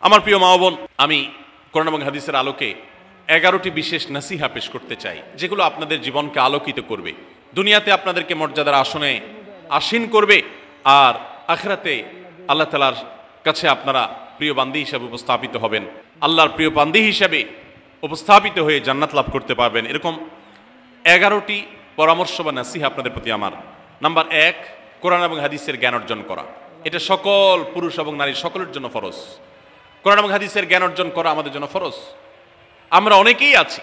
আমার প্রিয় মা বোন, আমি কোরআন এবং হাদিসের আলোকে 11টি বিশেষ নাসিহা পেশ করতে চাই, যেগুলো আপনাদের জীবনকে আলোকিত করবে, দুনিয়াতে আপনাদেরকে মর্যাদার আসনে আসীন করবে, আর আখিরাতে আল্লাহ তাআলার কাছে আপনারা প্রিয় বান্দী হিসাবে উপস্থাপিত হবেন, আল্লাহর প্রিয় বান্দী হিসাবে উপস্থাপিত হয়ে জান্নাত লাভ করতে পারবেন। এরকম 11টি পরামর্শ বা নাসিহা আপনাদের প্রতি আমার। নাম্বার 1, কোরআন এবং হাদিসের জ্ঞান অর্জন করা। এটা সকল পুরুষ এবং নারী সকলের জন্য ফরজ। কোরআন এবং হাদিসের জ্ঞান অর্জন করা আমাদের জন্য ফরজ। আমরা অনেকেই আছি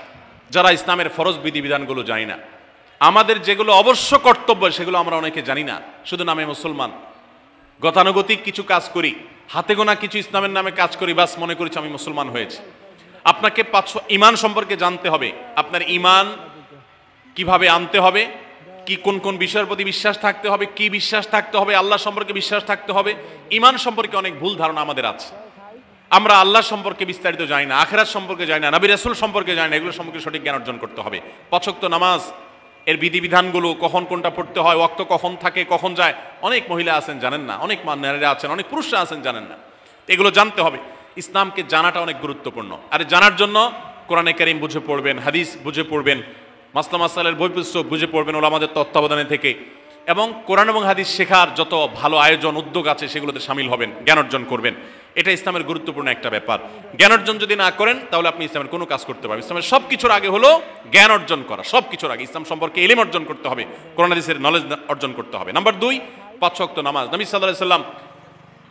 যারা ইসলামের ফরজ বিধিবিধানগুলো জানি না। আমাদের যেগুলো অবশ্য কর্তব্য সেগুলো আমরা অনেকে জানি না, শুধু নামে মুসলমান। গতানুগতিক কিছু কাজ করি, হাতে গোনা কিছু ইসলামের নামে কাজ করি, বাস মনে করেছি আমি মুসলমান হয়েছি। আপনাকে ঈমান সম্পর্কে জানতে হবে। আপনার ঈমান কিভাবে আনতে হবে, কি কোন কোন বিষয়ের প্রতি বিশ্বাস থাকতে হবে, কি বিশ্বাস থাকতে হবে, আল্লাহ সম্পর্কে বিশ্বাস থাকতে হবে। ঈমান সম্পর্কে অনেক ভুল ধারণা আমাদের আছে। আমরা আল্লাহ সম্পর্কে বিস্তারিত জানি না, আখিরাত সম্পর্কে জানি না, নবী রাসূল সম্পর্কে জানি না। এগুলো সম্পর্কে সঠিক জ্ঞান অর্জন করতে হবে। 5 ওয়াক্ত নামাজ এর বিধিবিধানগুলো, কখন কোনটা পড়তে হয়, ওয়াক্ত কখন থাকে কখন যায়, অনেক মহিলা আছেন জানেন না, অনেক নারীরা আছেন, অনেক পুরুষরা আছেন জানেন না। এগুলো জানতে হবে। ইসলামকে জানাটা অনেক গুরুত্বপূর্ণ। আর জানার জন্য কোরআনে কারীম বুঝে পড়বেন, হাদিস বুঝে পড়বেন, মাসলা মাসাইলের বই পুস্তক বুঝে পড়বেন ওলামাদের তত্ত্বাবধানে থেকে, এবং কোরআন এবং হাদিস শেখার যত ভালো আয়োজন উদ্যোগ আছে সেগুলোতে শামিল হবেন, জ্ঞান অর্জন করবেন। এটা ইসলামের গুরুত্বপূর্ণ একটা ব্যাপার। জ্ঞান অর্জন যদি না করেন তাহলে আপনি ইসলামের কোনো কাজ করতে পারবেন। ইসলামের সব কিছুর আগে হলো জ্ঞান অর্জন করা। সব কিছুর আগে ইসলাম সম্পর্কে ইলম অর্জন করতে হবে, কোরআন হাদিসের নলেজ অর্জন করতে হবে। নাম্বার 2, 5 ওয়াক্ত নামাজ। নবী সাল্লাল্লাহু আলাইহি সাল্লাম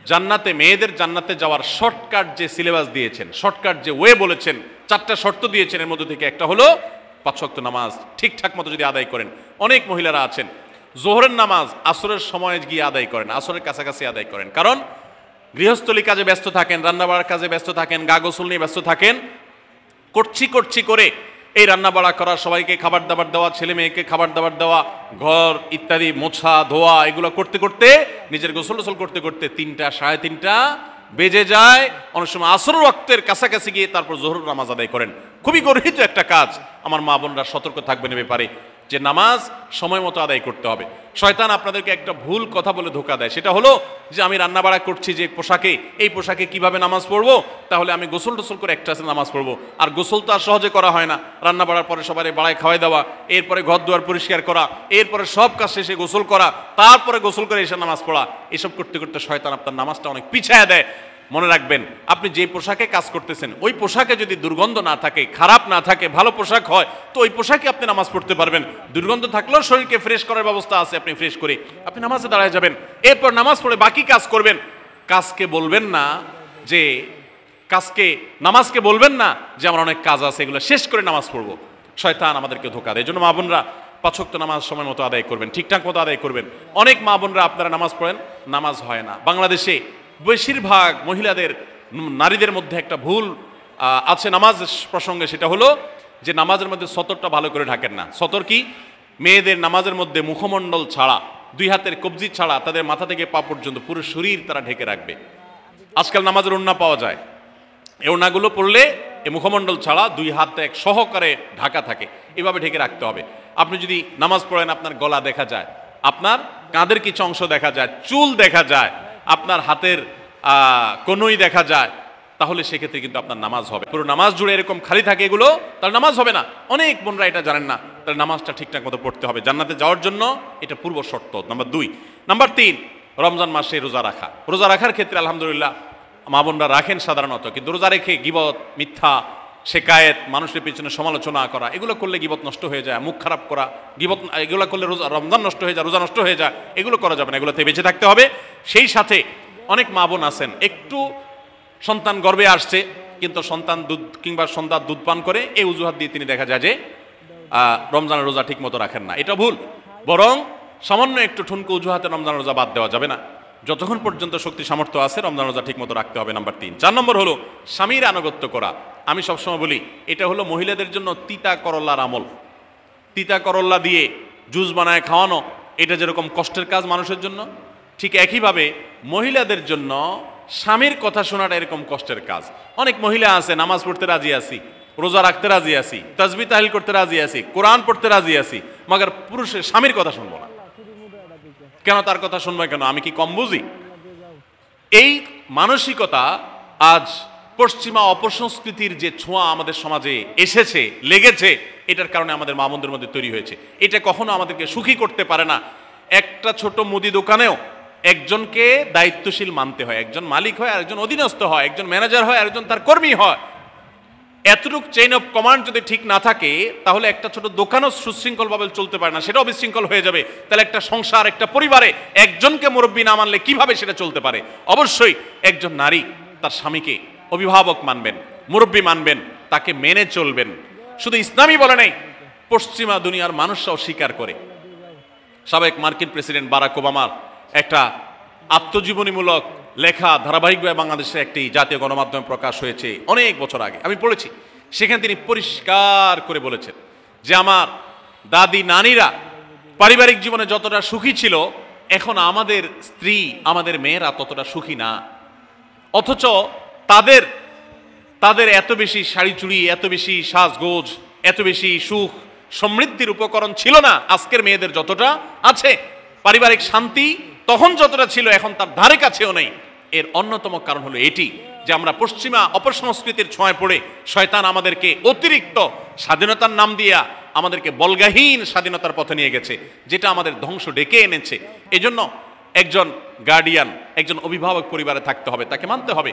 জান্নাতে, মেয়েদের জান্নাতে যাওয়ার শর্টকাট যে সিলেবাস দিয়েছেন, শর্টকাট যে ওয়ে বলেছেন, 4টা শর্ত দিয়েছেন। এর মধ্যে থেকে একটা হলো 5 ওয়াক্ত নামাজ ঠিকঠাক মতো যদি আদায় করেন। অনেক মহিলারা আছেন জোহরের নামাজ আসরের সময় গিয়ে আদায় করেন, আসরের কাছাকাছি আদায় করেন, কারণ গৃহস্থলী কাজে ব্যস্ত থাকেন, রান্নাবাড়ার কাজে ব্যস্ত থাকেন, গা গোসল নিয়ে ব্যস্ত থাকেন। করছি করে এই রান্নাবাড়া করা, সবাইকে খাবার দাবার দেওয়া, ছেলে মেয়েকে খাবার দাবার দেওয়া, ঘর ইত্যাদি মোছা ধোয়া, এগুলো করতে করতে, নিজের গোসল করতে করতে 3টা 3:30 বেজে যায়। অনেক সময় আসরের ওয়াক্তের কাছাকাছি গিয়ে তারপর জোহর নামাজ আদায় করেন। খুবই গর্হিত একটা কাজ। আমার মা বোনরা সতর্ক থাকবেন এ ব্যাপারে, যে নামাজ সময় মতো আদায় করতে হবে। শয়তান আপনাদেরকে একটা ভুল কথা বলে ধোঁকা দেয়, সেটা হলো যে আমি রান্নাবাড়া করছি যে পোশাকে, এই পোশাকে কিভাবে নামাজ পড়বো, তাহলে আমি গোসল টোসল করে একটা নামাজ পড়বো। আর গোসল তো আর সহজে করা হয় না। রান্নাবাড়ার পরে সবাই বাড়ায় খাওয়াই দেওয়া, এরপরে ঘর দুয়ার পরিষ্কার করা, এরপরে সব কাজ শেষে গোসল করা, তারপরে গোসল করে এসে নামাজ পড়া, এসব করতে করতে শয়তান আপনার নামাজটা অনেক পিছায়া দেয়। মনে রাখবেন, আপনি যে পোশাকে কাজ করতেছেন ওই পোশাকে যদি দুর্গন্ধ না থাকে, খারাপ না থাকে, ভালো পোশাক হয়, তো ওই পোশাকে আপনি নামাজ পড়তে পারবেন। দুর্গন্ধ থাকলেও শরীরকে ফ্রেশ করার ব্যবস্থা আছে, আপনি ফ্রেশ করে আপনি নামাজে দাঁড়ায় যাবেন। এরপর নামাজ পড়ে বাকি কাজ করবেন। কাজকে বলবেন না যে নামাজকে বলবেন না যে আমার অনেক কাজ আছে, এগুলো শেষ করে নামাজ পড়বো। শয়তান আমাদেরকে ধোঁকা দেয়। এই জন্য মা বোনরা 5 ওয়াক্ত নামাজ সময় মতো আদায় করবেন, ঠিকঠাক মতো আদায় করবেন। অনেক মা বোনরা আপনারা নামাজ পড়েন, নামাজ হয় না। বাংলাদেশে বেশিরভাগ মহিলাদের, নারীদের মধ্যে একটা ভুল আছে নামাজ প্রসঙ্গে, সেটা হলো যে নামাজের মধ্যে সতরটা ভালো করে ঢাকেন না। সতর কি? মেয়েদের নামাজের মধ্যে মুখমণ্ডল ছাড়া, 2 হাতের কবজি ছাড়া তাদের মাথা থেকে পা পর্যন্ত পুরো শরীর তারা ঢেকে রাখবে। আজকাল নামাজের ওড়না পাওয়া যায়, এই ওড়নাগুলো পড়লে এই মুখমণ্ডল ছাড়া 2 হাত এক সহকারে ঢাকা থাকে, এভাবে ঢেকে রাখতে হবে। আপনি যদি নামাজ পড়েন, আপনার গলা দেখা যায়, আপনার কাঁধের কিছু অংশ দেখা যায়, চুল দেখা যায়, আপনার হাতের কনুই দেখা যায়, তাহলে সেক্ষেত্রে কিন্তু আপনার নামাজ হবে। পুরো নামাজ জুড়ে এরকম খালি থাকে এগুলো, তার নামাজ হবে না। অনেক বোনরা এটা জানেন না, তার নামাজটা ঠিকঠাক মতো পড়তে হবে জান্নাতে যাওয়ার জন্য। এটা পূর্ব শর্ত, নাম্বার 2। নাম্বার 3, রমজান মাসে রোজা রাখা। রোজা রাখার ক্ষেত্রে আলহামদুলিল্লাহ মা বোনরা রাখেন সাধারণত, কিন্তু রোজা রেখে গীবত, মিথ্যা, শেকায়েত, মানুষের পিছনে সমালোচনা করা, এগুলো করলে গীবত নষ্ট হয়ে যায়। মুখ খারাপ করা, গীবত, এগুলো করলে রমজান নষ্ট হয়ে যায়, রোজা নষ্ট হয়ে যায়। এগুলো করা যাবে না, এগুলো থেকে বেঁচে থাকতে হবে। সেই সাথে অনেক মা বোন আছেন, একটু সন্তান গর্ভে আসছে, কিন্তু সন্তান দুধ কিংবা সন্তান দুধ পান করে, এই অজুহাত দিয়ে তিনি দেখা যায় যে রমজানের রোজা ঠিক মতো রাখেন না। এটা ভুল। বরং সামান্য একটু ঠুনকো অজুহাতে রমজানের রোজা বাদ দেওয়া যাবে না। যতক্ষণ পর্যন্ত শক্তি সামর্থ্য আছে রমজান রোজা ঠিক মতো রাখতে হবে। নাম্বার 3। 4 নম্বর হলো স্বামীর আনুগত্য করা। আমি সবসময় বলি, এটা হলো মহিলাদের জন্য তিতা করল্লার আমল। তিতা করল্লা দিয়ে জুস বানায় খাওয়ানো, এটা যেরকম কষ্টের কাজ মানুষের জন্য, ঠিক একইভাবে মহিলাদের জন্য স্বামীর কথা শোনাটা এরকম কষ্টের কাজ। অনেক মহিলা আছে নামাজ পড়তে রাজি আছি, রোজা রাখতে রাজি আছি, তাসবিহ তাহলিল করতে রাজি আছি, কোরআন পড়তে রাজি আছি, মগর পুরুষের স্বামীর কথা শুনবো না। কেন তার কথা শুনবো কেন? আমি কি কম বুঝি? এই মানসিকতা আজ পশ্চিমা অপসংস্কৃতির যে ছোঁয়া আমাদের সমাজে এসেছে, লেগেছে, এটার কারণে আমাদের মা বোনদের মধ্যে তৈরি হয়েছে। এটা কখনো আমাদেরকে সুখী করতে পারে না। একটা ছোট মুদি দোকানেও একজনকে দায়িত্বশীল মানতে হয়, একজন মালিক হয় আর একজন অধীনস্থ হয়, একজন ম্যানেজার হয় আর একজন তার কর্মী হয়। এতটুক চেইন অফ কমান্ড যদি ঠিক না থাকে তাহলে একটা ছোট দোকানও সুশৃঙ্খলভাবে চলতে পারে না, সেটাও বিশৃঙ্খল হয়ে যাবে। তাহলে একটা সংসার, একটা পরিবারে একজনকে মুরব্বী না মানলে কিভাবে সেটা চলতে পারে? অবশ্যই একজন নারী তার স্বামীকে অভিভাবক মানবেন, মুরব্বী মানবেন, তাকে মেনে চলবেন। শুধু ইসলামই বলে নাই, পশ্চিমা দুনিয়ার মানুষরাও স্বীকার করে। সাবেক মার্কিন প্রেসিডেন্ট বারাক ওবামার একটা আত্মজীবনীমূলক লেখা ধারাবাহিকভাবে বাংলাদেশে একটি জাতীয় গণমাধ্যমে প্রকাশ হয়েছে অনেক বছর আগে, আমি পড়েছি। সেখানে তিনি পরিষ্কার করে বলেছেন যে আমার দাদি নানিরা পারিবারিক জীবনে যতটা সুখী ছিল, এখন আমাদের স্ত্রী, আমাদের মেয়েরা ততটা সুখী না। অথচ তাদের এত বেশি শাড়ি চুড়ি, এত বেশি সাজগোজ, এত বেশি সুখ সমৃদ্ধির উপকরণ ছিল না আজকের মেয়েদের যতটা আছে। পারিবারিক শান্তি তখন যতটা ছিল এখন তার ধারে কাছেও নেই। এর অন্যতম কারণ হলো এটি যে আমরা পশ্চিমা অপসংস্কৃতির ছোঁয়ায় পড়ে শয়তান আমাদেরকে অতিরিক্ত স্বাধীনতার নাম দিয়া আমাদেরকে বলগাহীন স্বাধীনতার পথে নিয়ে গেছে, যেটা আমাদের ধ্বংস ডেকে এনেছে। এজন্য একজন গার্ডিয়ান, একজন অভিভাবক পরিবারে থাকতে হবে, তাকে মানতে হবে।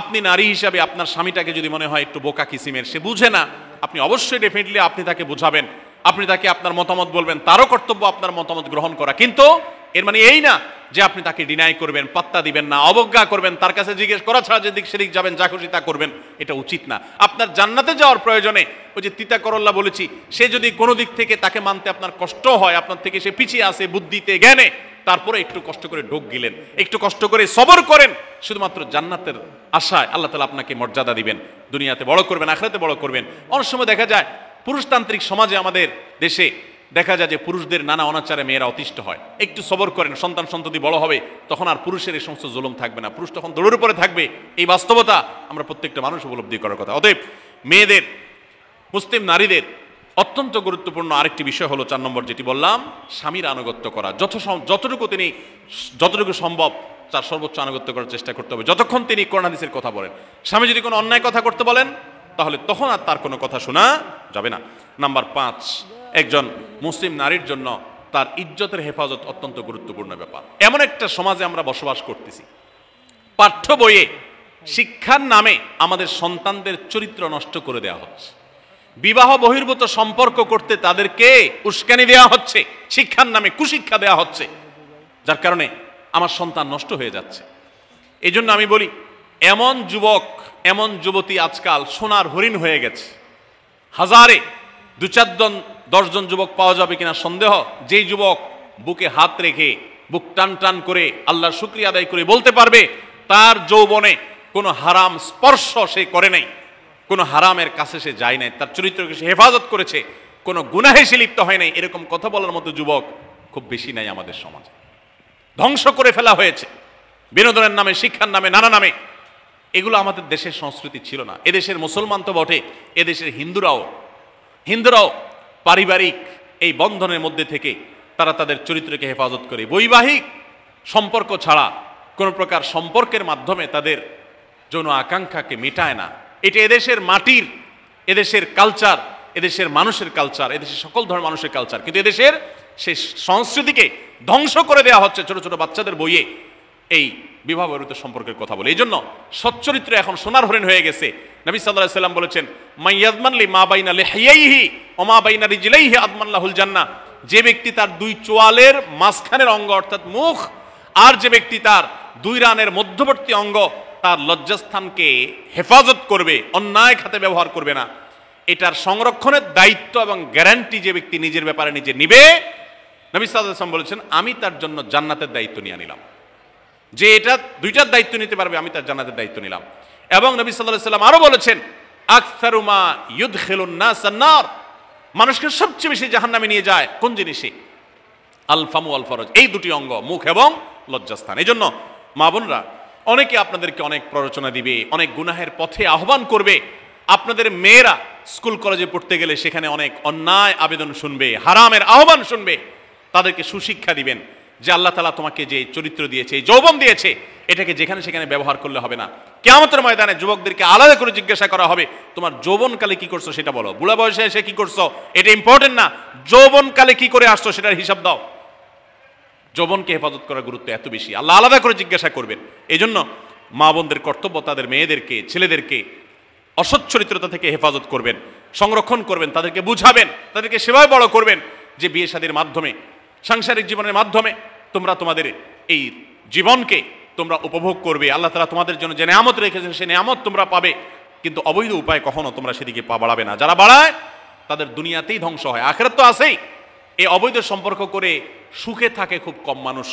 আপনি নারী হিসাবে আপনার স্বামীটাকে যদি মনে হয় একটু বোকা কিসিমের, সে বুঝে না, আপনি অবশ্যই ডেফিনেটলি আপনি তাকে বোঝাবেন, আপনি তাকে আপনার মতামত বলবেন, তারও কর্তব্য আপনার মতামত গ্রহণ করা। কিন্তু এর মানে এই না যে আপনি তাকে ডিনাই করবেন, পাত্তা দিবেন না, অবজ্ঞা করবেন, তার কাছে জিজ্ঞেস করা ছাড়া যেদিক সেদিক যাবেন, যা খুশি তা করবেন, এটা উচিত না। আপনার জান্নাতে যাওয়ার প্রয়োজনে ওই যে তিতা করল্লা বলেছি, সে যদি কোনো দিক থেকে তাকে মানতে আপনার কষ্ট হয়, আপনার থেকে সে পিছিয়ে আসে বুদ্ধিতে জ্ঞানে, তারপরে একটু কষ্ট করে ঢোক গিলেন, একটু কষ্ট করে সবর করেন, শুধুমাত্র জান্নাতের আশায় আল্লাহ তাআলা আপনাকে মর্যাদা দিবেন, দুনিয়াতে বড় করবেন, আখিরাতে বড় করবেন। অনেক সময় দেখা যায় পুরুষতান্ত্রিক সমাজে আমাদের দেশে দেখা যায় যে পুরুষদের নানা অনাচারে মেয়েরা অতিষ্ঠ হয়। একটু সবর করেন, সন্তান সন্ততি বড় হবে, তখন আর পুরুষের এই সমস্ত জুলুম থাকবে না, পুরুষ তখন দৌড়ের উপরে থাকবে। এই বাস্তবতা আমরা প্রত্যেকটা মানুষ উপলব্ধি করার কথা। অতএব মেয়েদের, মুসলিম নারীদের অত্যন্ত গুরুত্বপূর্ণ আরেকটি বিষয় হলো 4 নম্বর যেটি বললাম, স্বামীর আনুগত্য করা। যতটুকু সম্ভব তার সর্বোচ্চ আনুগত্য করার চেষ্টা করতে হবে, যতক্ষণ তিনি কোরআন হাদিসের কথা বলেন। স্বামী যদি কোনো অন্যায় কথা করতে বলেন তাহলে তখন আর তার কোনো কথা শোনা যাবে না। নাম্বার 5, একজন মুসলিম নারীর জন্য তার ইজ্জতের হেফাজত অত্যন্ত গুরুত্বপূর্ণ ব্যাপার। এমন একটা সমাজে আমরা বসবাস করতেছি, পাঠ্য বইয়ে শিক্ষার নামে আমাদের সন্তানদের চরিত্র নষ্ট করে দেওয়া হচ্ছে, বিবাহ বহির্ভূত সম্পর্ক করতে তাদেরকে উস্কানি দেওয়া হচ্ছে, শিক্ষার নামে কুশিক্ষা দেওয়া হচ্ছে, যার কারণে আমার সন্তান নষ্ট হয়ে যাচ্ছে। এই জন্য আমি বলি, এমন যুবক, এমন যুবতী আজকাল সোনার হরিণ হয়ে গেছে। হাজারে 2-4 10 জন যুবক পাওয়া যাবে কিনা সন্দেহ, যেই যুবক বুকে হাত রেখে বুক টান টান করে আল্লাহর শুকরিয়া আদায় করে বলতে পারবে তার যৌবনে কোনো হারাম স্পর্শ সে করে নাই, কোনো হারামের কাছে সে যায় নাই, তার চরিত্রকে সে হেফাজত করেছে, কোনো গুনাহে সে লিপ্ত হয় নাই, এরকম কথা বলার মতো যুবক খুব বেশি নাই আমাদের সমাজে। ধ্বংস করে ফেলা হয়েছে বিনোদনের নামে, শিক্ষার নামে, নানা নামে। এগুলো আমাদের দেশের সংস্কৃতি ছিল না। এদেশের মুসলমান তো বটে, এদেশের হিন্দুরাও পারিবারিক এই বন্ধনের মধ্যে থেকে তারা তাদের চরিত্রকে হেফাজত করে, বৈবাহিক সম্পর্ক ছাড়া কোনো প্রকার সম্পর্কের মাধ্যমে তাদের যৌন আকাঙ্ক্ষাকে মেটায় না। এটা এদেশের মাটির, এদেশের কালচার, এদেশের মানুষের কালচার, এদেশের সকল ধরনের মানুষের কালচার, কিন্তু এদেশের সেই সংস্কৃতিকে ধ্বংস করে দেওয়া হচ্ছে ছোট ছোট বাচ্চাদের বইয়ে এই বিবাহ বহির্ভূত সম্পর্কের কথা বলে। এই জন্য সচ্চরিত্র এখন সোনার হরিণ হয়ে গেছে। নবী সাল্লাল্লাহু আলাইহি সাল্লাম বলেছেন, মাইয়াজমান লি মা বাইনা লিহিয়াইহি ওয়া মা বাইনা রিজলাইহি আদমান লাহুল জান্নাহ। যে ব্যক্তি তার 2 চোয়ালের মাঝখানের অঙ্গ অর্থাৎ মুখ, আর যে ব্যক্তি তার 2 রানের মধ্যবর্তী অঙ্গ, তার লজ্জাস্থানকে হেফাজত করবে, অন্যায় খাতে ব্যবহার করবে না, এটার সংরক্ষণের দায়িত্ব এবং গ্যারান্টি যে ব্যক্তি নিজের ব্যাপারে নিজে নিবে, নবী সাল্লাল্লাহু আলাইহি ওয়াসাল্লাম বলেছেন, আমি তার জন্য জান্নাতের দায়িত্ব নিয়ে নিলাম। যে এটা 2টার দায়িত্ব নিতে পারবে, আমি তার জান্নাতের দায়িত্ব নিলাম। এবং নবী সাল্লাল্লাহু আলাইহি ওয়াসাল্লাম আরো বলেছেন, আকসারু মা ইউদখিলুন নাস আন-নার, মানুষকে সবচেয়ে বেশি জাহান্নামে নিয়ে যায় কোন জিনিসে? আল ফামু ওয়াল ফরজ, এই 2টি অঙ্গ, মুখ এবং লজ্জাস্থান। এই জন্য মা বোনরা, অনেকে আপনাদেরকে অনেক প্ররোচনা দিবে, অনেক গুনাহের পথে আহ্বান করবে। আপনাদের মেয়েরা স্কুল কলেজে পড়তে গেলে সেখানে অনেক অন্যায় আবেদন শুনবে, হারামের আহ্বান শুনবে। তাদেরকে সুশিক্ষা দিবেন যে আল্লাহ তাআলা তোমাকে যে চরিত্র দিয়েছে, এই যৌবন দিয়েছে, এটাকে যেখানে সেখানে ব্যবহার করলে হবে না। কিয়ামতের ময়দানে যুবকদেরকে আলাদা করে জিজ্ঞাসা করা হবে, তোমার যৌবনকালে কি করছো সেটা বলো, বুড়া বয়সে এসে কি করছো এটা ইম্পর্টেন্ট না, যৌবনকালে কি করে আসছো সেটার হিসাব দাও। যৌবনকে হেফাজত করার গুরুত্ব এত বেশি, আল্লাহ আলাদা করে জিজ্ঞাসা করবেন। এই জন্য মা বোনদের কর্তব্য তাদের মেয়েদেরকে, ছেলেদেরকে অসৎ চরিত্রতা থেকে হেফাজত করবেন, সংরক্ষণ করবেন, তাদেরকে বুঝাবেন, তাদেরকে সেভাবে বড় করবেন যে বিয়ে শাদীর মাধ্যমে, সাংসারিক জীবনের মাধ্যমে তোমরা তোমাদের এই জীবনকে তোমরা উপভোগ করবে। আল্লাহ তাআলা তোমাদের জন্য যে নেয়ামত রেখেছেন সেই নেয়ামত তোমরা পাবে, কিন্তু অবৈধ উপায় কখনো তোমরা সেদিকে পা বাড়াবে না। যারা বাড়ায় তাদের দুনিয়াতেই ধ্বংস হয়, আখিরাত তো আছেই। এই অবৈধ সম্পর্ক করে সুখে থাকে খুব কম মানুষ।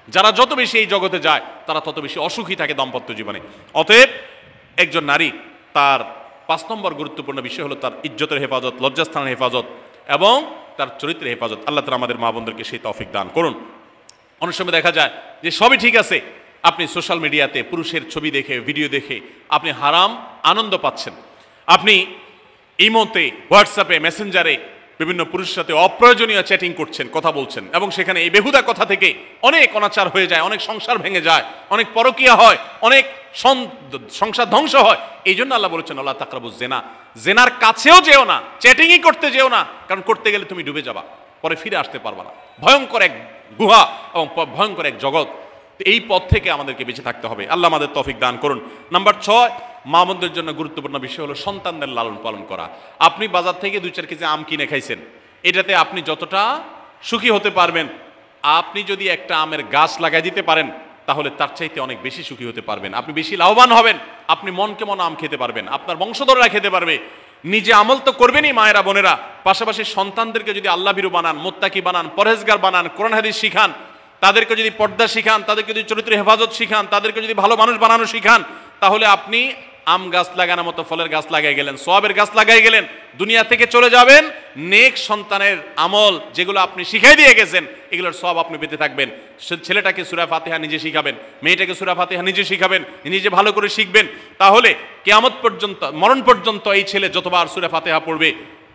যারা যত বেশি এই জগতে যায় তারা তত বেশি অসুখী থাকে দাম্পত্য জীবনে। অতএব একজন নারী তার 5 নম্বর গুরুত্বপূর্ণ বিষয় হলো তার ইজ্জতের হেফাজত, লজ্জাস্থানের হেফাজত এবং তার চরিত্রের হেফাজত। আল্লাহ তাআলা আমাদের মা বোনদেরকে সেই তৌফিক দান করুন। অনেক সময় দেখা যায় যে সবই ঠিক আছে, আপনি সোশ্যাল মিডিয়াতে পুরুষের ছবি দেখে, ভিডিও দেখে আপনি হারাম আনন্দ পাচ্ছেন। আপনি ইমোতে, হোয়াটসঅ্যাপে, মেসেঞ্জারে বিভিন্ন পুরুষের সাথে অপ্রয়োজনীয় চ্যাটিং করছেন, কথা বলছেন, এবং সেখানে এই বেহুদা কথা থেকে অনেক অনাচার হয়ে যায়, অনেক সংসার ভেঙে যায়, অনেক পরকীয়া হয়, অনেক সংসার ধ্বংস হয়। এই জন্য আল্লাহ বলেছেন আল্লাহ তাকরাবুজ জেনা, জেনার কাছেও যেও না, চ্যাটিংই করতে যেও না, কারণ করতে গেলে তুমি ডুবে যাবা, পরে ফিরে আসতে পারবা না। ভয়ঙ্কর এক গুহা এবং ভয়ঙ্কর এক জগৎ। এই পথ থেকে আমাদেরকে বেঁচে থাকতে হবে। আল্লাহ আমাদের তৌফিক দান করুন। নাম্বার 6, মা বোনদের জন্য গুরুত্বপূর্ণ বিষয় হলো সন্তানদের লালন পালন করা। আপনি বাজার থেকে 2-4 কেজি আম কিনে খাইছেন, এটাতে আপনি যতটা সুখী হতে পারবেন, আপনি যদি একটা আমের গাছ লাগাই দিতে পারেন তাহলে তার চাইতে অনেক বেশি সুখী হতে পারবেন, আপনি বেশি লাভবান হবেন, আপনি মনকে মন আম খেতে পারবেন, আপনার বংশধররা খেতে পারবে। নিজে আমল তো করবেনই মায়েরা বোনেরা, পাশাপাশি সন্তানদেরকে যদি আল্লাহ ভীরু বানান, মুত্তাকি বানান, পরহেজগার বানান, কোরআন হাদিস শিখান, তাদেরকে যদি পর্দা শিখান, তাদেরকে যদি চরিত্রের হেফাজত শিখান, তাদেরকে যদি ভালো মানুষ বানানো শিখান, তাহলে আপনি আম গাছ লাগানোর মতো ফলের গাছ লাগাই গেলেন, সওয়াবের গাছ লাগাই গেলেন, দুনিয়া থেকে চলে যাবেন। নেক সন্তানের আমল যেগুলো আপনি শিখাই দিয়ে গেছেন এগুলোর সওয়াব আপনি পেতে থাকবেন। ছেলেটাকে সূরা ফাতিহা নিজে শিখাবেন, মেয়েটাকে সূরা ফাতিহা নিজে শিখাবেন, নিজে ভালো করে শিখবেন, তাহলে কিয়ামত পর্যন্ত, মরণ পর্যন্ত এই ছেলে যতবার সূরা ফাতিহা পড়বে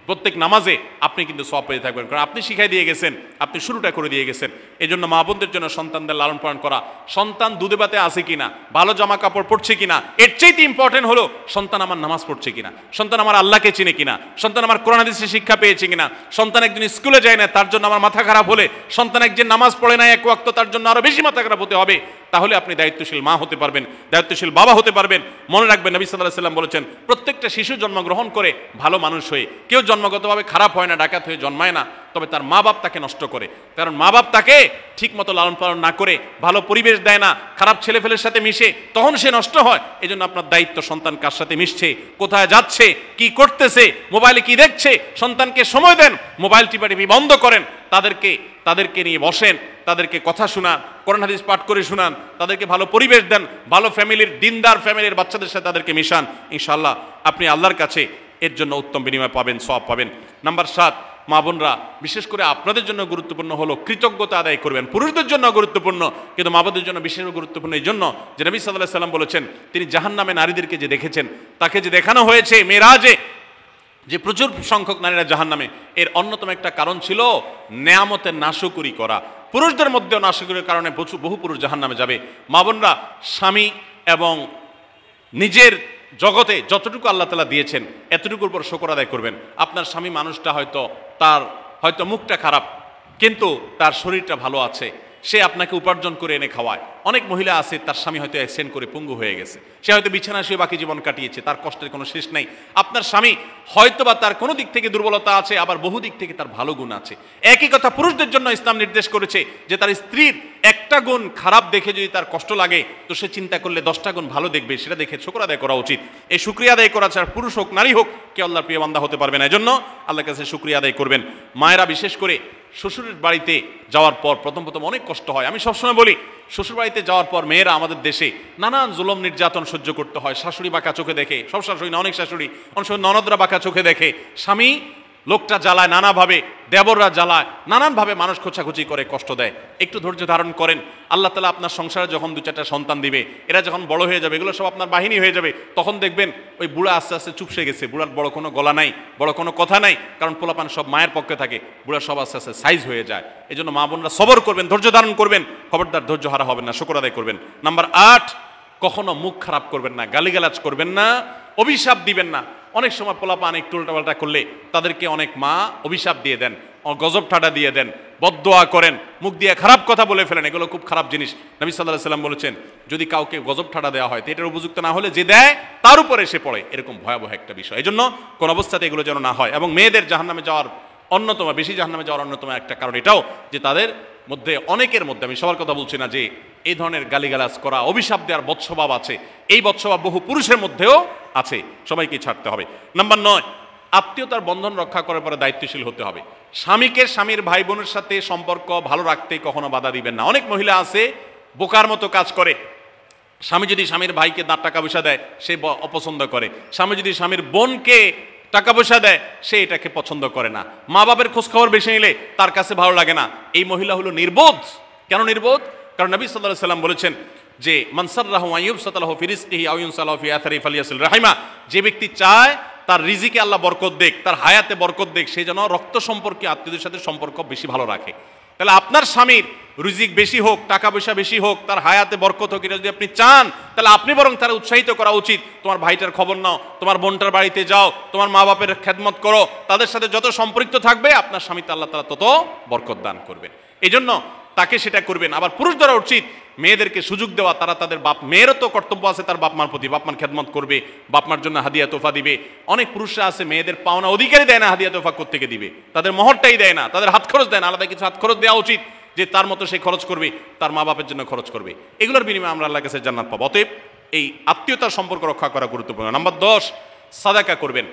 প্রত্যেক নামাজে আপনি কিন্তু সওয়াব পেয়ে থাকবেন, কারণ আপনি শিখাই দিয়ে গেছেন, আপনি শুরুটা করে দিয়ে গেছেন। এই জন্য মা বোনদের জন্য সন্তানদের লালন পালন করা, সন্তান দুধে ভাতে আছে কিনা, ভালো জামা কাপড় পরছে কিনা, এর চাইতে ইম্পর্টেন্ট হলো সন্তান আমার নামাজ পড়ছে কিনা, সন্তান আমার আল্লাহকে চিনে কিনা, সন্তান আমার কোরআন হাদিসের শিক্ষা পেয়েছে কিনা। সন্তান একদিন স্কুলে যায় না, তার জন্য আমার মাথা খারাপ হলে, সন্তান একদিন নামাজ পড়ে না এক ওয়াক্ত, তার জন্য আরো বেশি মাথা খারাপ হতে হবে। তাহলে আপনি দায়িত্বশীল মা হতে পারবেন, দায়িত্বশীল বাবা হতে পারবেন। মনে রাখবেন নবী সাল্লাল্লাহু আলাইহি ওয়াসাল্লাম বলেছেন, প্রত্যেকটা শিশু জন্মগ্রহণ করে ভালো মানুষ হয়ে, কেউ জন্মগতভাবে খারাপ হয় না, ডাকাত হয়ে জন্মায় না, তবে তার মা বাপ তাকে নষ্ট করে। কারণ মা বাপ তাকে ঠিক মতো লালন পালন না করে, ভালো পরিবেশ দেয় না, খারাপ ছেলেফেলের সাথে মিশে, তখন সে নষ্ট হয়। এই জন্য আপনার দায়িত্ব সন্তান কার সাথে মিশছে, কোথায় যাচ্ছে, কি করতেছে, মোবাইলে কি দেখছে, সন্তানকে সময় দেন, মোবাইল টিপাটিপি বন্ধ করেন, তাদেরকে নিয়ে বসেন, তাদেরকে কথা শোনান, কোরআন হাদিস পাঠ করে শোনান, তাদেরকে ভালো পরিবেশ দেন, ভালো ফ্যামিলির, দিনদার ফ্যামিলির বাচ্চাদের সাথে তাদেরকে মিশান। ইনশাআল্লাহ আপনি আল্লাহর কাছে এর জন্য উত্তম বিনিময় পাবেন, সওয়াব পাবেন। নাম্বার 7, মা বোনরা বিশেষ করে আপনাদের জন্য গুরুত্বপূর্ণ হলো কৃতজ্ঞতা আদায় করবেন। পুরুষদের জন্য গুরুত্বপূর্ণ, কিন্তু মা বোনদের জন্য বিশেষ গুরুত্বপূর্ণ এই জন্য যে নবী সাল্লাল্লাহু আলাইহি ওয়াসাল্লাম বলেছেন, তিনি জাহান্নামে নারীদেরকে যে দেখেছেন, তাকে যে দেখানো হয়েছে মেরাজে, যে প্রচুর সংখ্যক নারীরা জাহান্নামে, এর অন্যতম একটা কারণ ছিল নেয়ামতের নাশকরি করা। পুরুষদের মধ্যেও নাশকরির কারণে বহু পুরুষ জাহান্নামে যাবে। মা বোনরা স্বামী এবং নিজের জগতে যতটুকু আল্লাহ তাআলা দিয়েছেন এতটুকুর উপর শুকর আদায় করবেন। আপনার স্বামী মানুষটা হয়তো মুখটা খারাপ, কিন্তু তার শরীরটা ভালো আছে, সে আপনাকে উপার্জন করে এনে খাওয়ায়। অনেক মহিলা আছে তার স্বামী হয়তো অ্যাক্সিডেন্ট করে পঙ্গু হয়ে গেছে, সে হয়তো বিছানা শুয়ে বাকি জীবন কাটিয়েছে, তার কষ্টের কোনো শেষ নাই। আপনার স্বামী হয়তো বা তার কোনো দিক থেকে দুর্বলতা আছে, আবার বহু দিক থেকে তার ভালো গুণ আছে। একই কথা পুরুষদের জন্য ইসলাম নির্দেশ করেছে যে তার স্ত্রীর একটা গুণ খারাপ দেখে যদি তার কষ্ট লাগে, তো সে চিন্তা করলে 10টা গুণ ভালো দেখবে, সেটা দেখে শুকর আদায় করা উচিত। এই শুকরিয়া আদায় করা ছাড়া পুরুষ হোক নারী হোক কে আল্লাহর প্রিয় বান্দা হতে পারবে না। এজন্য আল্লাহর কাছে শুকরিয়া আদায় করবেন। মায়েরা বিশেষ করে শ্বশুরের বাড়িতে যাওয়ার পর প্রথম অনেক কষ্ট হয়। আমি সবসময় বলি, শ্বশুর বাড়িতে যাওয়ার পর মেয়েরা আমাদের দেশে নানান জুলুম নির্যাতন সহ্য করতে হয়। শাশুড়ি বাঁকা চোখে দেখে, সব শাশুড়ি না, অনেক শাশুড়ি, অনেক সময় ননদরা বাঁকা চোখে দেখে, স্বামী লোকটা জ্বালায় নানাভাবে, দেবররা জ্বালায় নানানভাবে, মানুষ খোঁচাখুচি করে কষ্ট দেয়। একটু ধৈর্য ধারণ করেন, আল্লাহ তাআলা আপনার সংসারে যখন 2-4টা সন্তান দিবে, এরা যখন বড় হয়ে যাবে, এগুলো সব আপনার বাহিনী হয়ে যাবে, তখন দেখবেন ওই বুড়া আস্তে আস্তে চুপসে গেছে, বুড়ার বড় কোনো গলা নাই, বড় কোনো কথা নাই, কারণ পোলাপান সব মায়ের পক্ষে থাকে, বুড়া সব আস্তে আস্তে সাইজ হয়ে যায়। এই জন্য মা বোনরা সবর করবেন, ধৈর্য ধারণ করবেন, খবরদার ধৈর্য হারা হবেন না, শুকর আদায় করবেন। নাম্বার 8, কখনো মুখ খারাপ করবেন না, গালিগালাজ করবেন না, অভিশাপ দিবেন না। অনেক সময় পোলাপান একটু উল্টাপাল্টা করলে তাদেরকে অনেক মা অভিশাপ দিয়ে দেন, গজব ঠাডা দিয়ে দেন, বদদোয়া করেন, মুখ দিয়ে খারাপ কথা বলে ফেলেন। এগুলো খুব খারাপ জিনিস। নবী সাল্লাল্লাহু আলাইহি ওয়াসাল্লাম বলেছেন, যদি কাউকে গজব ঠাডা দেওয়া হয় তো এটার উপযুক্ত না হলে যে দেয় তার উপরে এসে পড়ে, এরকম ভয়াবহ একটা বিষয়। এই জন্য কোন অবস্থাতে এগুলো যেন না হয়। এবং মেয়েদের জাহান্নামে যাওয়ার অন্যতম, বেশি জাহান্নামে যাওয়ার অন্যতম একটা কারণ এটাও যে তাদের মধ্যে, অনেকের মধ্যে, আমি সবার কথা বলছি না, যে এই ধরনের গালিগালাজ করা, অভিশাপ দেওয়ার বৎস্বভাব আছে। এই বৎস্বভাব বহু পুরুষের মধ্যেও আছে, সবাইকে ছাড়তে হবে। নাম্বার 9, আত্মীয়তার বন্ধন রক্ষা করার পরে দায়িত্বশীল হতে হবে। স্বামীকে স্বামীর ভাই বোনের সাথে সম্পর্ক ভালো রাখতে কখনো বাধা দিবেন না। অনেক মহিলা আছে বোকার মতো কাজ করে। স্বামী যদি স্বামীর ভাইকে টাকা পয়সা দেয় সে অপছন্দ করে, স্বামী যদি স্বামীর বোনকে টাকা পয়সা দেয় সে এটাকে পছন্দ করে না, মা বাবার খোঁজখবর বেশি নিলে তার কাছে ভালো লাগে না। এই মহিলা হলো নির্বোধ। কেন নির্বোধ? কারণ নবী সাল্লাল্লাহু আলাইহি ওয়াসাল্লাম বলেছেন যে মান সাররাহু আন ইউবসাতালাহু ফি রিজকিহি আও ইউনসালাহু ফি আথারি ফালিয়াসিল রাহিমা, যে ব্যক্তি চায় তার রিজিকে আল্লাহ বরকত দেখ, তার হায়াতে বরকত দেখ, সে যেন রক্ত সম্পর্কে আত্মীয়দের সাথে সম্পর্ক বেশি ভালো রাখে। তাহলে আপনার স্বামীর রিজিক বেশি হোক, টাকা পয়সা বেশি হোক, তার হায়াতে বরকত হোক, এটা যদি আপনি চান তাহলে আপনি বরং তারা উৎসাহিত করা উচিত। তোমার ভাইটার খবর নাও, তোমার বোনটার বাড়িতে যাও, তোমার মা বাপের খেদমত করো, তাদের সাথে যত সম্পৃক্ত থাকবে আপনার স্বামীতে আল্লাহ তাআলা তত বরকত দান করবেন। এই জন্য তাকে সেটা করবেন। আবার পুরুষদেরও উচিত মেয়েদেরকে সুযোগ দেওয়া, তারা তাদের বাপ, মেয়েরও তো কর্তব্য আছে তার বাপ মার প্রতি, বাপ মার খেদমত করবে, বাপ মার জন্য হাদিয়া তোফা দিবে। অনেক পুরুষরা আছে মেয়েদের পাওনা অধিকারই দেয় না, হাদিয়া তোফা কোত্থেকে দিবে, তাদের মহরটাই দেয় না, তাদের হাত খরচ দেয় না, আলাদা কিছু হাত খরচ দেওয়া উচিত, যে তার মতো সে খরচ করবে, তার মা বাপের জন্য খরচ করবে। এগুলোর বিনিময়ে আমরা আল্লাহর কাছে জান্নাত পাবো। অতএব এই আত্মীয়তার সম্পর্ক রক্ষা করা গুরুত্বপূর্ণ। নাম্বার 10, সাদাকা করবেন।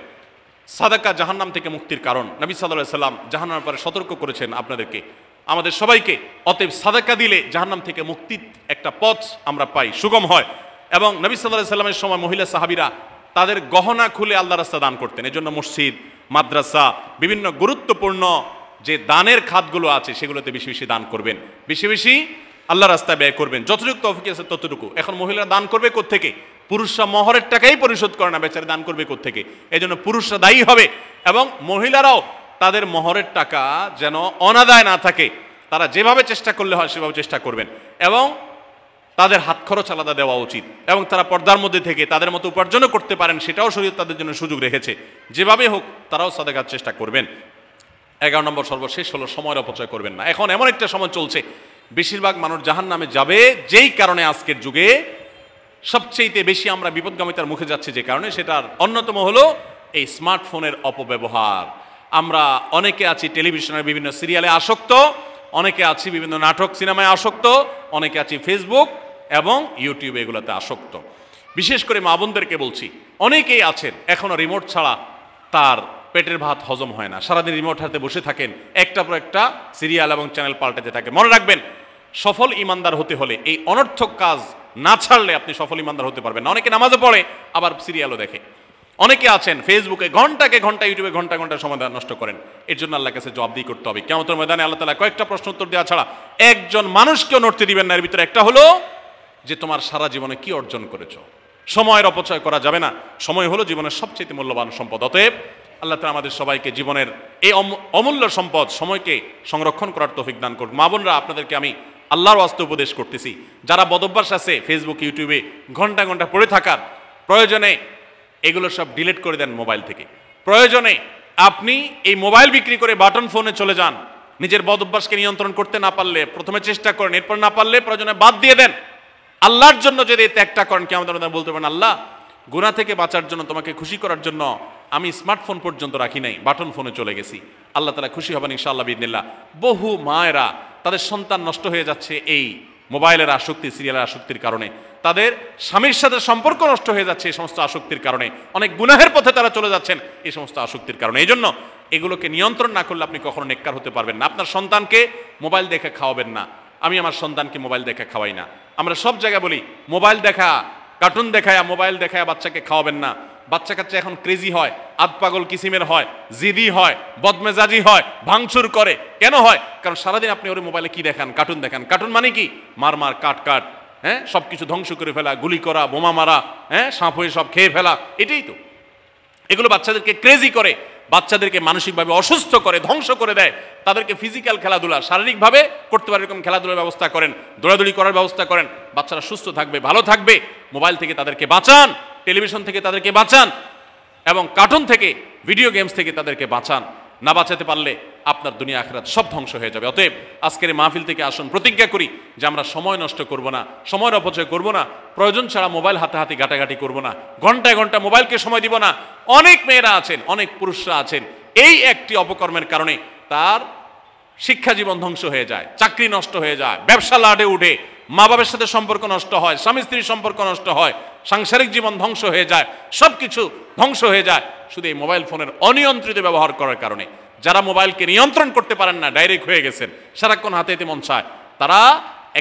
সাদাকা জাহান্নাম থেকে মুক্তির কারণ। নবী সাল্লাল্লাহু আলাইহি ওয়াসাল্লাম জাহান্নামের ব্যাপারে সতর্ক করেছেন আপনাদেরকে, আমাদের সবাইকে। অতএব সাদাকা দিলে জাহান্নাম থেকে মুক্তির একটা পথ আমরা পাই, সুগম হয়। এবং নবী সাল্লাল্লাহু আলাইহি ওয়াসাল্লামের সময় মহিলা সাহাবীরা তাদের গহনা খুলে আল্লাহর রাস্তায় দান করতেন। এজন্য মসজিদ, মাদ্রাসা, বিভিন্ন গুরুত্বপূর্ণ যে দানের খাতগুলো আছে সেগুলোতে বেশি বেশি দান করবেন, বেশি বেশি আল্লাহর রাস্তায় ব্যয় করবেন, যতটুকু তৌফিক আছে ততটুকু। এখন মহিলারা দান করবে কোত্থেকে? পুরুষরা মহরের টাকাই পরিশোধ করে না, বেচারা দান করবে কোত্থেকে? এই জন্য পুরুষরা দায়ী হবে। এবং মহিলারাও তাদের মহরের টাকা যেন অনাদায় না থাকে, তারা যেভাবে চেষ্টা করলে হয় সেভাবে চেষ্টা করবেন। এবং তাদের হাত খরচ আলাদা দেওয়া উচিত, এবং তারা পর্দার মধ্যে থেকে তাদের মতো উপার্জনও করতে পারেন, সেটাও শরীয়ত তাদের জন্য সুযোগ রেখেছে। যেভাবে হোক তারাও সাদাকার চেষ্টা করবেন। 11 নম্বর সর্বশেষ হলো সময়ের অপচয় করবেন না। এখন এমন একটা সময় চলছে বেশিরভাগ মানুষ জাহান্নামে যাবে, যেই কারণে আজকের যুগে সবচেয়ে বেশি আমরা বিপদগামিতার মুখে যাচ্ছি, যে কারণে সেটার অন্যতম হলো এই স্মার্টফোনের অপব্যবহার। আমরা অনেকে আছি টেলিভিশনের বিভিন্ন সিরিয়ালে আসক্ত, অনেকে আছি বিভিন্ন নাটক সিনেমায় আসক্ত, অনেকে আছি ফেসবুক এবং ইউটিউবে এগুলোতে আসক্ত। বিশেষ করে মা বোনদেরকে বলছি, অনেকেই আছেন এখনো রিমোট ছাড়া তার পেটের ভাত হজম হয় না, সারাদিন রিমোট হাতে বসে থাকেন, একটা পর একটা সিরিয়াল এবং চ্যানেল পাল্টাতে থাকে। মনে রাখবেন, সফল ইমানদার হতে হলে এই অনর্থক কাজ না ছাড়লে আপনি সফল ইমানদার হতে পারবেন না। অনেকে নামাজও পড়ে আবার সিরিয়ালও দেখে, অনেকে আছেন ফেসবুকে ঘন্টাকে ঘন্টা, ইউটিউবে ঘন্টা ঘন্টা সময় নষ্ট করেন। এর জন্য আল্লাহর কাছে জবাবদিহি করতে হবে। কিয়ামতের ময়দানে আল্লাহ তাআলা কয়েকটা প্রশ্ন উত্তর দেওয়া ছাড়া একজন মানুষকেও নড়তে দিবেন না। এর ভিতরে একটা হলো যে তোমার সারা জীবনে কি অর্জন করেছো। সময়ের অপচয় করা যাবে না। সময় হলো জীবনের সবচেয়ে মূল্যবান সম্পদ। অতএব আল্লাহ তাআলা আমাদের সবাইকে জীবনের এই অমূল্য সম্পদ সময়কে সংরক্ষণ করার তৌফিক দান করুন। মা বোনরা, আপনাদেরকে আমি আল্লাহর ওয়াস্তে উপদেশ করতেছি, যারা বদভ্যাস আছে ফেসবুক ইউটিউবে ঘন্টা ঘন্টা পড়ে থাকার, প্রয়োজনে এগুলো সব ডিলিট করে দেন মোবাইল থেকে। প্রয়োজনে আপনি এই মোবাইল বিক্রি করে বাটন ফোনে চলে যান। নিজের বদভ্যাসকে নিয়ন্ত্রণ করতে না পারলে প্রথমে চেষ্টা করেন, এরপর না পারলে প্রয়োজনে বাদ দিয়ে দেন। আল্লাহর জন্য যদি ত্যাগটা করেন, কিয়ামতের ময়দানে বলতে পারেন, আল্লাহ গুনাহ থেকে বাঁচার জন্য, তোমাকে খুশি করার জন্য আমি স্মার্টফোন পর্যন্ত রাখি নাই, বাটন ফোনে চলে গেছি। আল্লাহ তাআলা খুশি হবেন ইনশাআল্লাহ বিইذনিল্লাহ। বহু মায়েরা তাদের সন্তান নষ্ট হয়ে যাচ্ছে এই মোবাইলের আসক্তি, সিরিয়ালের আসক্তির কারণে। তাদের স্বামীর সাথে সম্পর্ক নষ্ট হয়ে যাচ্ছে এই সমস্ত আসক্তির কারণে। অনেক গুনাহের পথে তারা চলে যাচ্ছেন এই সমস্ত আসক্তির কারণে। এই জন্য এগুলোকে নিয়ন্ত্রণ না করলে আপনি কখনো নেককার হতে পারবেন না। আপনার সন্তানকে মোবাইল দেখে খাওয়াবেন না। আমি আমার সন্তানকে মোবাইল দেখে খাওয়াই না। আমরা সব জায়গায় বলি মোবাইল দেখা, কার্টুন দেখায়, মোবাইল দেখায় বাচ্চাকে খাওয়াবেন না। বাচ্চা কাচ্চা এখন ক্রেজি হয়, আধপাগল কিসিমের হয়, জিদি হয়, বদমেজাজি হয়, ভাঙচুর করে। কেন হয়? কারণ সারাদিন আপনি ওর মোবাইলে কি দেখান? কার্টুন দেখান। কার্টুন মানে কি? মার মার, কাট কাট, হ্যাঁ, সবকিছু ধ্বংস করে ফেলা, গুলি করা, বোমা মারা, হ্যাঁ, সাপ হয়ে সব খেয়ে ফেলা, এটাই তো। এগুলো বাচ্চাদেরকে ক্রেজি করে, বাচ্চাদেরকে মানসিকভাবে অসুস্থ করে, ধ্বংস করে দেয়। তাদেরকে ফিজিক্যাল খেলাধুলা শারীরিকভাবে করতে পারে এরকম খেলাধুলার ব্যবস্থা করেন, দৌড়াদৌড়ি করার ব্যবস্থা করেন। বাচ্চারা সুস্থ থাকবে, ভালো থাকবে। মোবাইল থেকে তাদেরকে বাঁচান, টেলিভিশন থেকে তাদেরকে বাঁচান, এবং কার্টুন থেকে, ভিডিও গেমস থেকে তাদেরকে বাঁচান। না বাঁচাতে পারলে আপনার দুনিয়া আখিরাত সব ধ্বংস হয়ে যাবে। অতএব আজকের এই মাহফিল থেকে আসুন, প্রতিজ্ঞা করি যে আমরা সময় নষ্ট করব না, সময়ের অপচয় করব না, প্রয়োজন ছাড়া মোবাইল হাতাহাতি ঘাটাঘাটি করব না, ঘন্টায় ঘন্টা মোবাইলকে সময় দিব না। অনেক মেয়েরা আছেন, অনেক পুরুষরা আছেন, এই একটি অপকর্মের কারণে তার শিক্ষা জীবন ধ্বংস হয়ে যায়, চাকরি নষ্ট হয়ে যায়, ব্যবসা লাডে উঠে, মা বাবার সাথে সম্পর্ক নষ্ট হয়, স্বামী স্ত্রীর সম্পর্ক নষ্ট হয়, সাংসারিক জীবন ধ্বংস হয়ে যায়, সবকিছু ধ্বংস হয়ে যায় শুধু এই মোবাইল ফোনের অনিয়ন্ত্রিত ব্যবহার করার কারণে। যারা মোবাইলকে নিয়ন্ত্রণ করতে পারেন না, ডাইরেক্ট হয়ে গেছেন, সারাক্ষণ হাতে হাতে মন চায়, তারা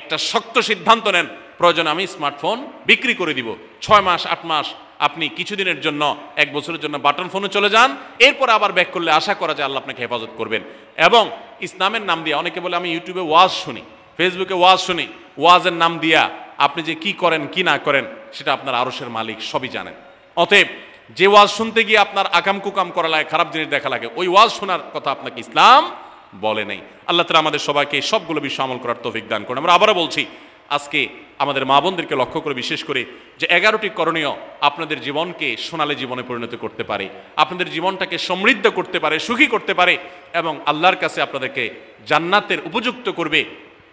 একটা শক্ত সিদ্ধান্ত নেন, প্রয়োজনে আমি স্মার্টফোন বিক্রি করে দিব। 6 মাস 8 মাস আপনি কিছুদিনের জন্য, 1 বছরের জন্য বাটন ফোনে চলে যান, এরপর আবার ব্যাক করলে আশা করা যায় আল্লাহ আপনাকে হেফাজত করবেন। এবং ইসলামের নাম দিয়ে, অনেকে বলে আমি ইউটিউবে ওয়াজ শুনি, ফেসবুকে ওয়াজ শুনি, ওয়াজের নাম দিয়া আপনি যে কি করেন কি না করেন সেটা আপনার আরশের মালিক সবই জানেন। অতএব যে ওয়াজ শুনতে গিয়ে আপনার আকাম কুকাম করা লাগে, খারাপ জিনিস দেখা লাগে, ওই ওয়াজ শোনার কথা আপনাকে ইসলাম বলে নাই। আল্লাহ তাআলা আমাদের সবাইকে সবগুলো বিষয় আমল করার তৌফিক দান করুন। আমরা আবারও বলছি, আজকে আমাদের মা বোনদেরকে লক্ষ্য করে বিশেষ করে যে 11টি করণীয় আপনাদের জীবনকে সোনালী জীবনে পরিণত করতে পারে, আপনাদের জীবনটাকে সমৃদ্ধ করতে পারে, সুখী করতে পারে, এবং আল্লাহর কাছে আপনাদেরকে জান্নাতের উপযুক্ত করবে।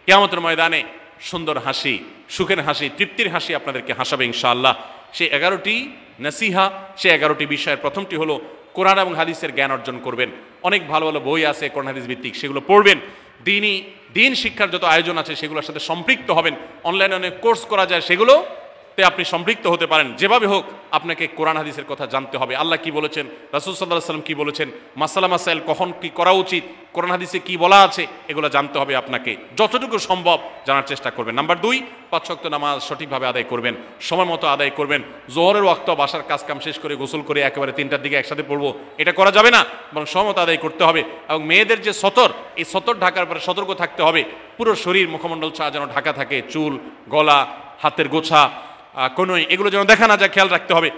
কিয়ামতের ময়দানে সুন্দর হাসি, সুখের হাসি, তৃপ্তির হাসি আপনাদেরকে হাসাবে ইনশাআল্লাহ। সেই 11টি নসিহা, সেই 11টি বিষয়ের প্রথমটি হলো কোরআন এবং হাদিসের জ্ঞান অর্জন করবেন। অনেক ভালো ভালো বই আছে কোরআন হাদিস ভিত্তিক, সেগুলো পড়বেন। দিন শিক্ষার যত আয়োজন আছে সেগুলোর সাথে সম্পৃক্ত হবেন। অনলাইনে অনেক কোর্স করা যায়, সেগুলোতে আপনি সম্পৃক্ত হতে পারেন। যেভাবে হোক আপনাকে কোরআন হাদিসের কথা জানতে হবে। আল্লাহ কি বলেছেন, রাসূল সাল্লাল্লাহু আলাইহি ওয়াসাল্লাম কি বলেছেন, মাসালা মাসাইল কখন কি করা উচিত, কোরআন হাদিসে কি বলা আছে, এগুলো জানতে হবে আপনাকে। যতটুকু সম্ভব জানার চেষ্টা করবেন। নাম্বার 2, 5 ওয়াক্ত নামাজ সঠিকভাবে আদায় করবেন, সময় মতো আদায় করবেন। জোহরের ওয়াক্ত বাসার কাজ কাম শেষ করে গোসল করে একেবারে 3টার দিকে একসাথে পড়বো, এটা করা যাবে না, বরং সময় মতো আদায় করতে হবে। এবং মেয়েদের যে সতর, এই সতর ঢাকার পরে সতর্ক থাকতে হবে। পুরো শরীর মুখমণ্ডল ছাড়া যেন ঢাকা থাকে, চুল, গলা, হাতের গোছা, কোনোই, এগুলো যেন দেখা না যায়, খেয়াল রাখতে হবে।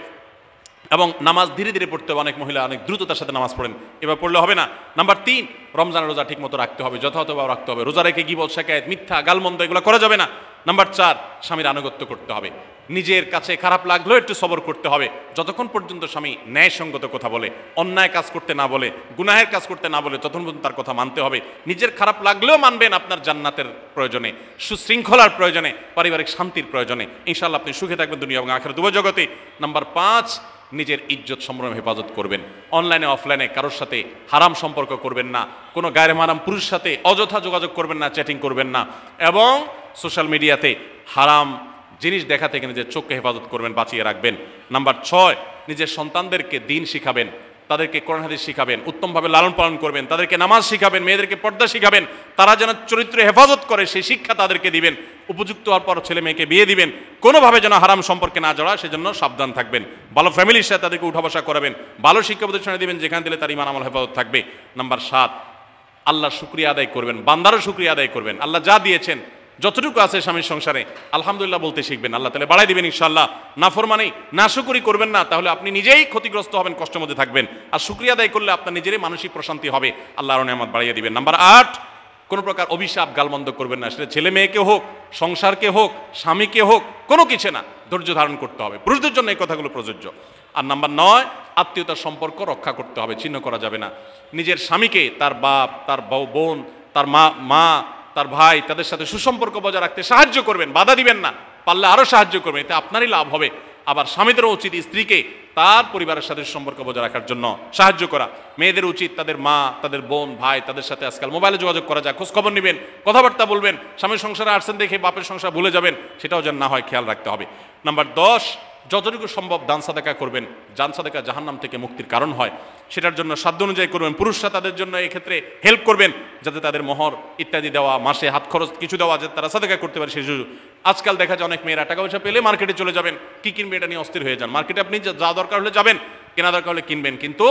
এবং নামাজ ধীরে ধীরে পড়তে হবে। অনেক মহিলা অনেক দ্রুততার সাথে নামাজ পড়েন, এবার পড়লে হবে না। নাম্বার 3, রমজানের রোজা ঠিক মতো রাখতে হবে, যথাযথভাবে রাখতে হবে। রোজা রেখে গীবত, শিকায়েত, মিথ্যা, গালমন্দ এগুলো করা যাবে না। নাম্বার 4, স্বামীর আনুগত্য করতে হবে। নিজের কাছে খারাপ লাগলেও একটু সবর করতে হবে, যতক্ষণ পর্যন্ত স্বামী ন্যায়সঙ্গত কথা বলে, অন্যায় কাজ করতে না বলে, গুনাহের কাজ করতে না বলে, ততক্ষণ পর্যন্ত তার কথা মানতে হবে। নিজের খারাপ লাগলেও মানবেন, আপনার জান্নাতের প্রয়োজনে, সুশৃঙ্খলার প্রয়োজনে, পারিবারিক শান্তির প্রয়োজনে। ইনশাআল্লাহ আপনি সুখে থাকবেন দুনিয়া এবং আখিরাত উভয় জগতে। নাম্বার 5, নিজের ইজ্জত সম্ভ্রম হেফাজত করবেন। অনলাইনে অফলাইনে কারোর সাথে হারাম সম্পর্ক করবেন না, কোনো গায়রে মারাম পুরুষের সাথে অযথা যোগাযোগ করবেন না, চ্যাটিং করবেন না, এবং সোশ্যাল মিডিয়াতে হারাম জিনিস দেখা থেকে নিজের চোখকে হেফাজত করবেন, বাঁচিয়ে রাখবেন। নাম্বার 6, নিজের সন্তানদেরকে দিন শিখাবেন, তাদেরকে কোরআন হাদিস শিখাবেন, উত্তমভাবে লালন পালন করবেন, তাদেরকে নামাজ শিখাবেন, মেয়েদেরকে পর্দা শিখাবেন, তারা যেন চরিত্র হেফাজত করে সেই শিক্ষা তাদেরকে দিবেন। উপযুক্ত হওয়ার পর ছেলে মেয়েকে বিয়ে দিবেন, কোনোভাবে যেন হারাম সম্পর্কে না জড়ায় সেজন্য সাবধান থাকবেন। ভালো ফ্যামিলির সাথে তাদেরকে উঠা বসা করাবেন, ভালো শিক্ষা প্রতিষ্ঠানে দিবেন যেখানে দিলে তার ঈমান আমল হেফাজত থাকবে। নাম্বার 7, আল্লাহর শুকরিয়া আদায় করবেন, বান্দারও শুকরিয়া আদায় করবেন। আল্লাহ যা দিয়েছেন, যতটুকু আছে স্বামীর সংসারে, আলহামদুলিল্লাহ বলতে শিখবেন, আল্লাহ তাআলা বাড়াই দিবেন ইনশাআল্লাহ। নাফরমানি, নাশুকরি করবেন না, তাহলে আপনি নিজেই ক্ষতিগ্রস্ত হবেন, কষ্টের মধ্যে থাকবেন। আর শুকরিয়া আদায় করলে আপনার নিজেরই মানসিক প্রশান্তি হবে, আল্লাহর নিয়ামত বাড়িয়ে দিবেন। নাম্বার 8, কোনো প্রকার অভিশাপ গালমন্দ করবেন না, সেটা ছেলে মেয়েকে হোক, সংসারকে হোক, স্বামীকে হোক, কোনো কিছু না, ধৈর্য ধারণ করতে হবে। পুরুষদের জন্য এই কথাগুলো প্রযোজ্য। আর নাম্বার 9, আত্মীয়তার সম্পর্ক রক্ষা করতে হবে, ছিন্ন করা যাবে না। নিজের স্বামীকে তার বাপ, তার বোন, তার মা, তার ভাই, তাদের সাথে সুসম্পর্ক বজায় রাখতে সাহায্য করবেন, বাধা দিবেন না, পারলে আরও সাহায্য করবেন, এতে আপনারই লাভ হবে। আবার স্বামীদেরও উচিত স্ত্রীকে তার পরিবারের সাথে সম্পর্ক বজায় রাখার জন্য সাহায্য করা। মেয়েদের উচিত তাদের মা, তাদের বোন, ভাই, তাদের সাথে আজকাল মোবাইলে যোগাযোগ করা যায়, খোঁজ খবর নেবেন, কথাবার্তা বলবেন। স্বামীর সংসারে আসছেন দেখে বাপের সংসার ভুলে যাবেন, সেটাও যেন না হয়, খেয়াল রাখতে হবে। নাম্বার 10, যতটুকু সম্ভব দান সাদাকা করবেন, দান সাদাকা জাহান্নাম থেকে মুক্তির কারণ হয়, সেটার জন্য সাধ্য অনুযায়ী করবেন। পুরুষরা তাদের জন্য এক্ষেত্রে হেল্প করবেন, যাতে তাদের মোহর ইত্যাদি দেওয়া, মাসে হাত খরচ কিছু দেওয়া, যাতে তারা সাদাকা করতে পারে সেই সুযোগ। আজকাল দেখা যায় অনেক মেয়েরা টাকা পয়সা পেলে মার্কেটে চলে যাবেন, কি কিনবে এটা নিয়ে অস্থির হয়ে যান। মার্কেটে আপনি যা দরকার হলে যাবেন, কেনা দরকার হলে কিনবেন, কিন্তু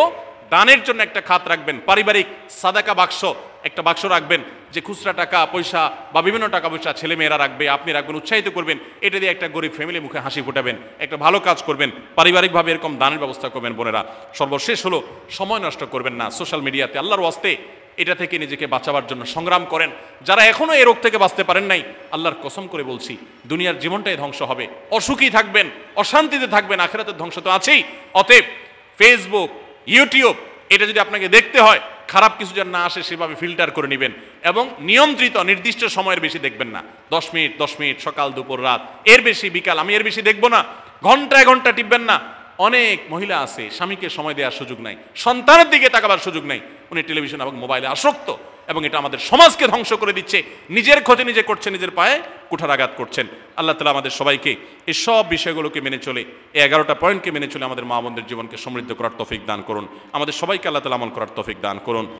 দানের জন্য একটা খাত রাখবেন। পারিবারিক সাদাকা বাক্স একটা বাক্স রাখবেন, যে খুচরা টাকা পয়সা বা বিভিন্ন টাকা পয়সা ছেলে মেয়েরা রাখবে, আপনি রাখবেন, উৎসাহিত করবেন। এটা দিয়ে একটা গরিব ফ্যামিলি মুখে হাসি ফোটাবেন, একটা ভালো কাজ করবেন, পারিবারিকভাবে এরকম দানের ব্যবস্থা করবেন। বোনেরা, সর্বশেষ হলো সময় নষ্ট করবেন না সোশ্যাল মিডিয়াতে। আল্লাহর ওয়াস্তে এটা থেকে নিজেকে বাঁচাবার জন্য সংগ্রাম করেন। যারা এখনো এই রোগ থেকে বাঁচতে পারেন নাই, আল্লাহর কসম করে বলছি, দুনিয়ার জীবনটাই ধ্বংস হবে, অসুখী থাকবেন, অশান্তিতে থাকবেন, আখিরাতের ধ্বংস তো আছেই। অতএব ফেসবুক, ইউটিউব এটা যদি আপনাকে দেখতে হয়, খারাপ কিছু যেন না আসে সেভাবে ফিল্টার করে নেবেন, এবং নিয়ন্ত্রিত নির্দিষ্ট সময়ের বেশি দেখবেন না। 10 মিনিট সকাল দুপুর রাত, এর বেশি বিকাল, আমি এর বেশি দেখবো না। ঘন্টায় ঘন্টা টিপবেন না। অনেক মহিলা আছে স্বামীকে সময় দেওয়ার সুযোগ নাই, সন্তানের দিকে তাকাবার সুযোগ নাই, উনি টেলিভিশন এবং মোবাইলে আসক্ত, এবং এটা আমাদের সমাজকে ধ্বংস করে দিচ্ছে। নিজের ক্ষতি নিজে করছে, নিজের পায়ে কুঠারাঘাত করছেন। আল্লাহ তাআলা আমাদের সবাইকে এই সব বিষয়গুলোকে মেনে চলে, এই 11টা পয়েন্টকে মেনে চলে আমাদের মা বোনদের জীবনকে সমৃদ্ধ করার তৌফিক দান করুন। আমাদের সবাইকে আল্লাহ তাআলা আমল করার তৌফিক দান করুন।